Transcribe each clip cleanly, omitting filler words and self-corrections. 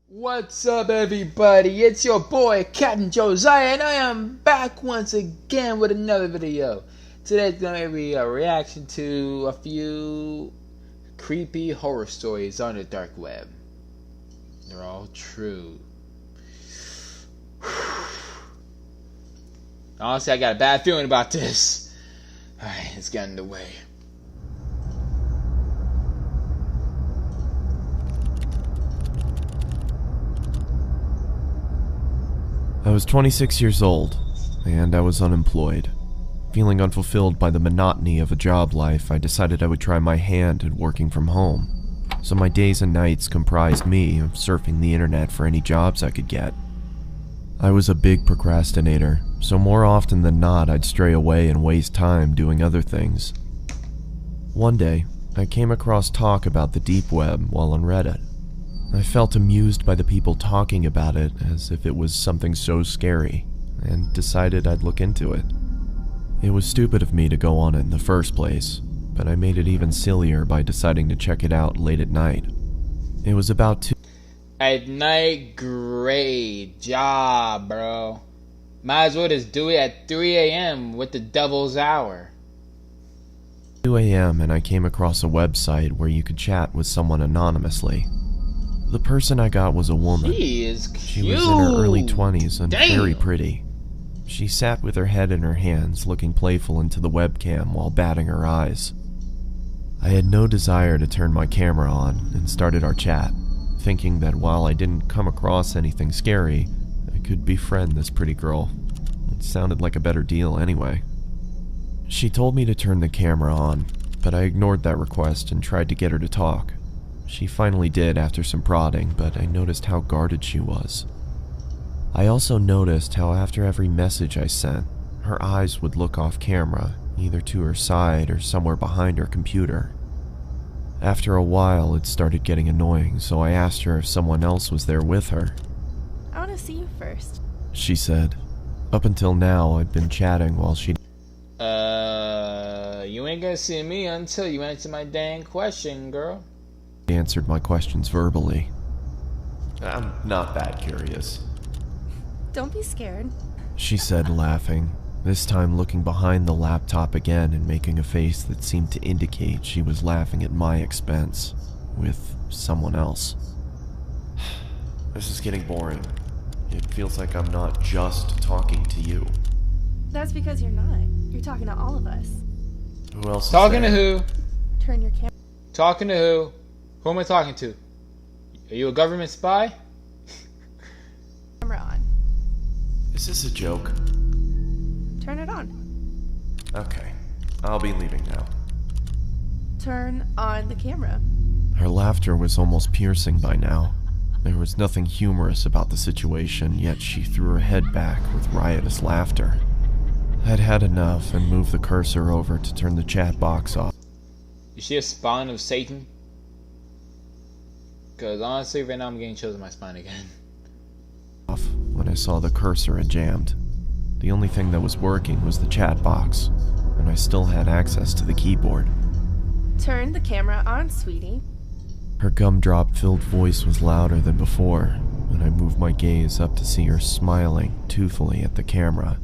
What's up, everybody? It's your boy, Captain Josiah, and I am back once again with another video. Today's gonna be a reaction to a few creepy horror stories on the dark web. They're all true. Honestly, I got a bad feeling about this. Alright, let's get underway. I was 26 years old, and I was unemployed. Feeling unfulfilled by the monotony of a job life, I decided I would try my hand at working from home. So my days and nights comprised me of surfing the internet for any jobs I could get. I was a big procrastinator, so more often than not I'd stray away and waste time doing other things. One day, I came across talk about the deep web while on Reddit. I felt amused by the people talking about it as if it was something so scary, and decided I'd look into it. It was stupid of me to go on it in the first place, but I made it even sillier by deciding to check it out late at night. It was about 2 At night, great job, bro. Might as well just do it at 3 a.m. with the devil's hour. 2 a.m. and I came across a website where you could chat with someone anonymously. The person I got was a woman. She is cute. She was in her early 20s and Damn. very pretty. She sat with her head in her hands, looking playful into the webcam while batting her eyes. I had no desire to turn my camera on and started our chat, thinking that while I didn't come across anything scary, I could befriend this pretty girl. It sounded like a better deal anyway. She told me to turn the camera on, but I ignored that request and tried to get her to talk. She finally did after some prodding, but I noticed how guarded she was. I also noticed how after every message I sent, her eyes would look off camera, either to her side or somewhere behind her computer. After a while, it started getting annoying, so I asked her if someone else was there with her. I want to see you first. She said. Up until now, I'd been chatting while she You ain't gonna see me until you answer my dang question, girl. answered my questions verbally. I'm not that curious, Don't be scared. she said, laughing, this time looking behind the laptop again and making a face that seemed to indicate she was laughing at my expense, with someone else. This is getting boring. It feels like I'm not just talking to you. That's because you're not. You're talking to all of us. Who else is Talking to there? who? Turn your Talking to who? Who am I talking to? Are you a government spy? camera on. Is this a joke? Turn it on. Okay, I'll be leaving now. Turn on the camera. Her laughter was almost piercing by now. There was nothing humorous about the situation, yet she threw her head back with riotous laughter. I'd had enough and moved the cursor over to turn the chat box off. Is she a spawn of Satan? Because honestly, right now I'm getting chills in my spine again. When I saw the cursor had jammed. The only thing that was working was the chat box, and I still had access to the keyboard. Turn the camera on, sweetie. Her gumdrop-filled voice was louder than before, and I moved my gaze up to see her smiling toothfully at the camera.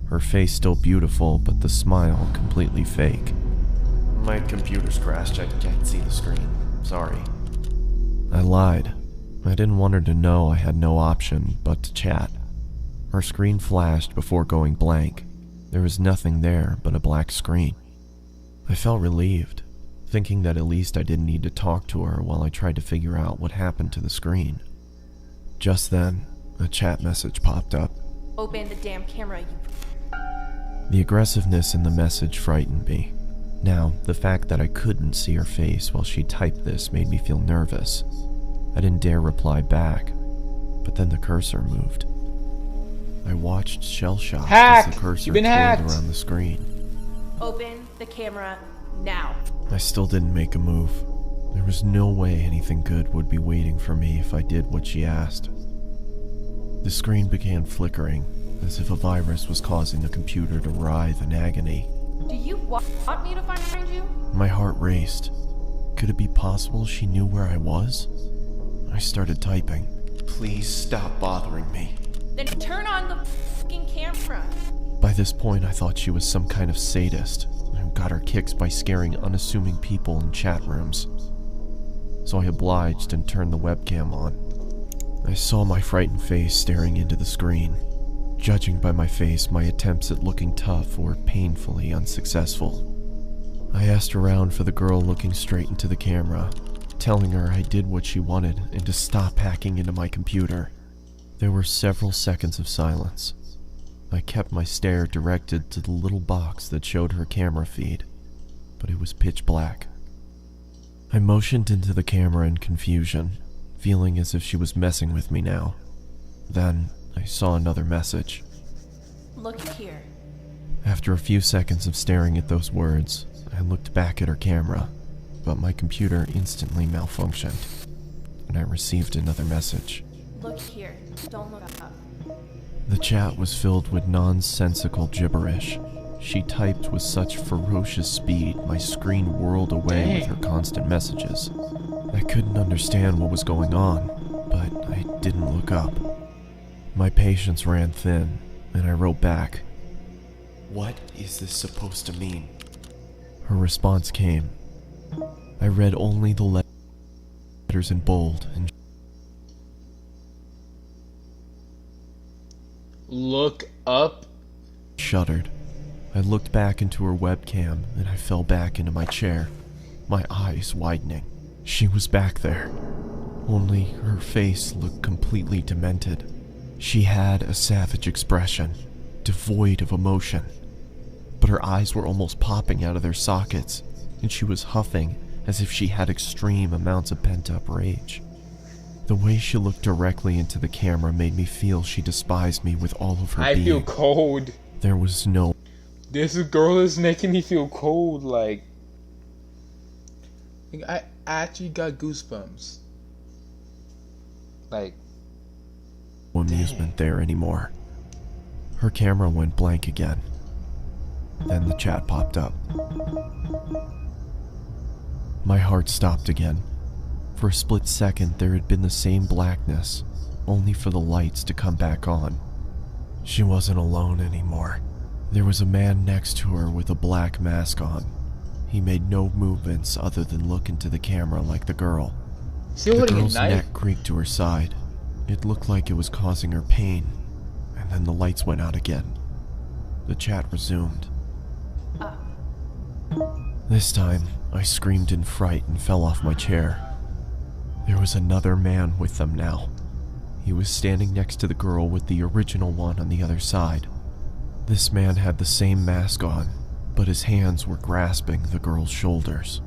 Her face still beautiful, but the smile completely fake. My computer's crashed. I can't see the screen. Sorry. I lied. I didn't want her to know I had no option but to chat. Her screen flashed before going blank. There was nothing there but a black screen. I felt relieved, thinking that at least I didn't need to talk to her while I tried to figure out what happened to the screen. Just then, a chat message popped up. Open the damn camera, you... The aggressiveness in the message frightened me. Now, the fact that I couldn't see her face while she typed this made me feel nervous. I didn't dare reply back, but then the cursor moved. I watched shell-shocked as the cursor You've been twirled hacked. around the screen. Open the camera now. I still didn't make a move. There was no way anything good would be waiting for me if I did what she asked. The screen began flickering, as if a virus was causing the computer to writhe in agony. Do you want me to find you? My heart raced. Could it be possible she knew where I was? I started typing. Please stop bothering me. Then turn on the fucking camera. By this point, I thought she was some kind of sadist who got her kicks by scaring unassuming people in chat rooms. So I obliged and turned the webcam on. I saw my frightened face staring into the screen. Judging by my face, my attempts at looking tough were painfully unsuccessful. I asked around for the girl looking straight into the camera, telling her I did what she wanted and to stop hacking into my computer. There were several seconds of silence. I kept my stare directed to the little box that showed her camera feed, but it was pitch black. I motioned into the camera in confusion, feeling as if she was messing with me now. Then I saw another message. Look here. After a few seconds of staring at those words, I looked back at her camera, but my computer instantly malfunctioned, and I received another message. Look here. Don't look up. The chat was filled with nonsensical gibberish. She typed with such ferocious speed, my screen whirled away with her constant messages. I couldn't understand what was going on, but I didn't look up. My patience ran thin, and I wrote back, "What is this supposed to mean?" Her response came. I read only the letters in bold and Look up. shuddered. I looked back into her webcam and I fell back into my chair, my eyes widening. She was back there, only her face looked completely demented. She had a savage expression, devoid of emotion, but her eyes were almost popping out of their sockets, and she was huffing as if she had extreme amounts of pent-up rage. The way she looked directly into the camera made me feel she despised me with all of her I being. feel cold. There was no This girl is making me feel cold. Like I actually got goosebumps. Like, amusement there anymore. Her camera went blank again. Then the chat popped up. My heart stopped again. For a split second, there had been the same blackness, only for the lights to come back on. She wasn't alone anymore. There was a man next to her with a black mask on. He made no movements other than look into the camera like the girl. is he The holding a girl's knife? neck creaked to her side. It looked like it was causing her pain, and then the lights went out again. The chat resumed. This time, I screamed in fright and fell off my chair. There was another man with them now. He was standing next to the girl with the original one on the other side. This man had the same mask on, but his hands were grasping the girl's shoulders.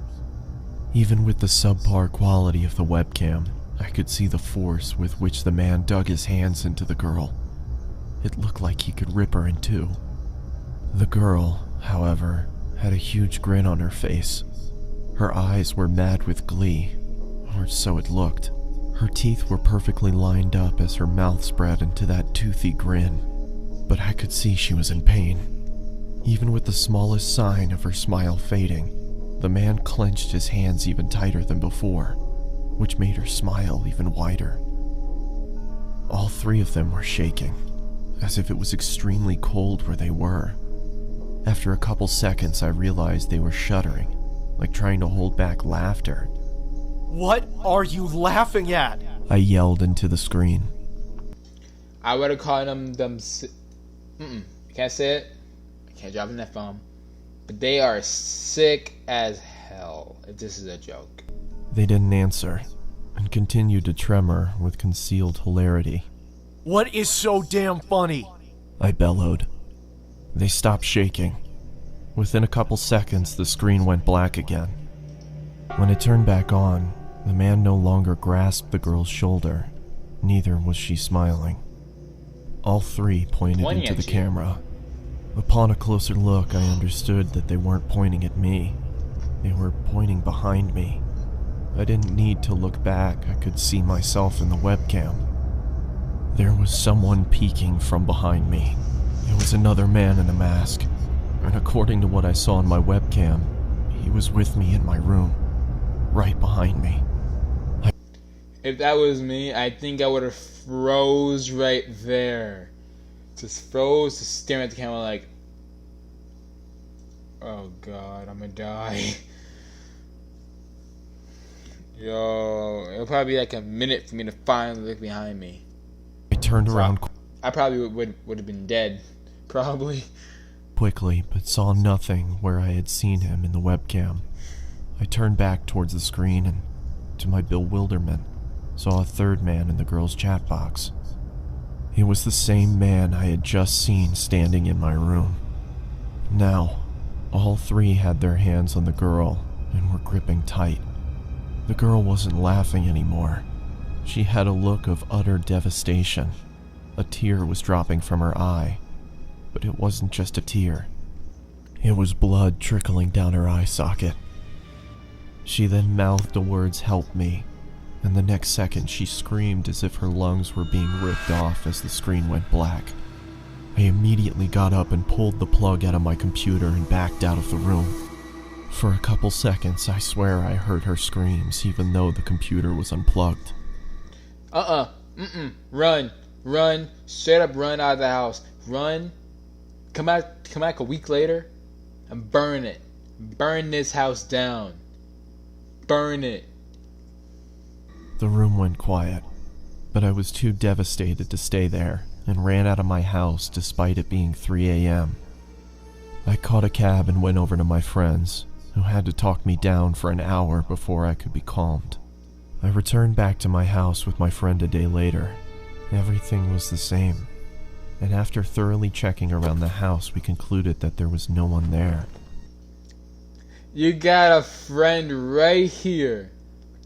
Even with the subpar quality of the webcam, I could see the force with which the man dug his hands into the girl. It looked like he could rip her in two. The girl, however, had a huge grin on her face. Her eyes were mad with glee, or so it looked. Her teeth were perfectly lined up as her mouth spread into that toothy grin, but I could see she was in pain. Even with the smallest sign of her smile fading, the man clenched his hands even tighter than before, which made her smile even wider. All three of them were shaking, as if it was extremely cold where they were. After a couple seconds, I realized they were shuddering, like trying to hold back laughter. What are you laughing at? I yelled into the screen. I would have called them. I can't say it. I can't drop an F-bomb. But they are sick as hell. If this is a joke. They didn't answer, and continued to tremor with concealed hilarity. What is so damn funny? I bellowed. They stopped shaking. Within a couple seconds, the screen went black again. When it turned back on, the man no longer grasped the girl's shoulder. Neither was she smiling. All three pointed into the camera. Upon a closer look, I understood that they weren't pointing at me. They were pointing behind me. I didn't need to look back. I could see myself in the webcam. There was someone peeking from behind me. It was another man in a mask, and according to what I saw on my webcam, he was with me in my room, right behind me. If that was me, I think I would have froze right there. Just froze, just staring at the camera like, oh god, I'm gonna die. Yo, it'll probably be like a minute for me to finally look behind me. I turned around I probably would have been dead. Probably. quickly, but saw nothing where I had seen him in the webcam. I turned back towards the screen and, to my bewilderment, saw a third man in the girl's chat box. It was the same man I had just seen standing in my room. Now, all three had their hands on the girl and were gripping tight. The girl wasn't laughing anymore. She had a look of utter devastation. A tear was dropping from her eye, but it wasn't just a tear. It was blood trickling down her eye socket. She then mouthed the words, "Help me," and the next second she screamed as if her lungs were being ripped off as the screen went black. I immediately got up and pulled the plug out of my computer and backed out of the room. For a couple seconds, I swear I heard her screams even though the computer was unplugged. Run, straight up run out of the house. Run, come back a week later, and burn it. Burn this house down. Burn it. The room went quiet, but I was too devastated to stay there and ran out of my house despite it being 3 a.m. I caught a cab and went over to my friends, who had to talk me down for an hour before I could be calmed. I returned back to my house with my friend a day later. Everything was the same, and after thoroughly checking around the house, we concluded that there was no one there. You got a friend right here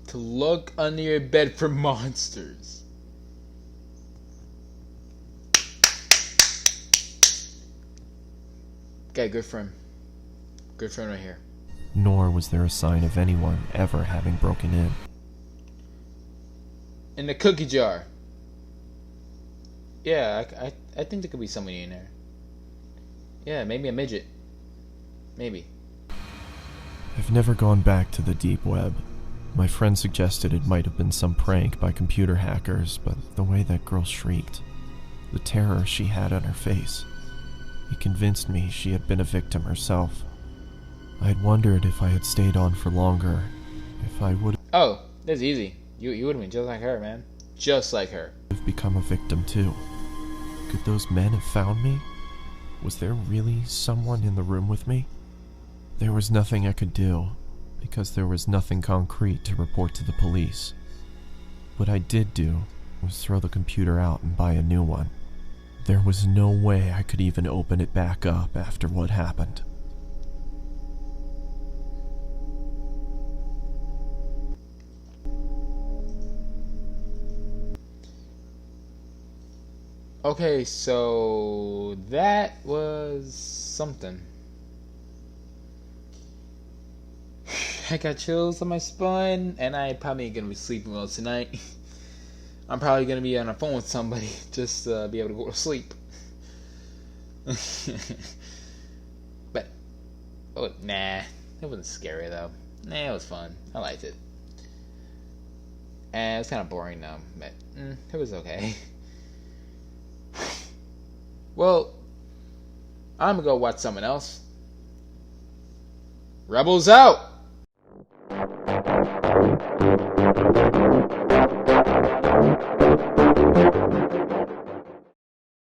to look under your bed for monsters. Got a good friend. Good friend right here. Nor was there a sign of anyone ever having broken in. In the cookie jar. Yeah, I think there could be somebody in there. Yeah, maybe a midget. Maybe. I've never gone back to the deep web. My friend suggested it might have been some prank by computer hackers, but the way that girl shrieked, the terror she had on her face, it convinced me she had been a victim herself. I'd wondered if I had stayed on for longer, if I would Oh, that's easy. You would have been just like her, man. Just like her. have become a victim too. Could those men have found me? Was there really someone in the room with me? There was nothing I could do, because there was nothing concrete to report to the police. What I did do was throw the computer out and buy a new one. There was no way I could even open it back up after what happened. Okay, so that was something. I got chills on my spine, and I probably ain't gonna be sleeping well tonight. I'm probably gonna be on the phone with somebody just to be able to go to sleep. But, oh, nah, it wasn't scary though. Nah, it was fun. I liked it. And it was kind of boring though, but it was okay. Well, I'm gonna go watch something else. Rebels out!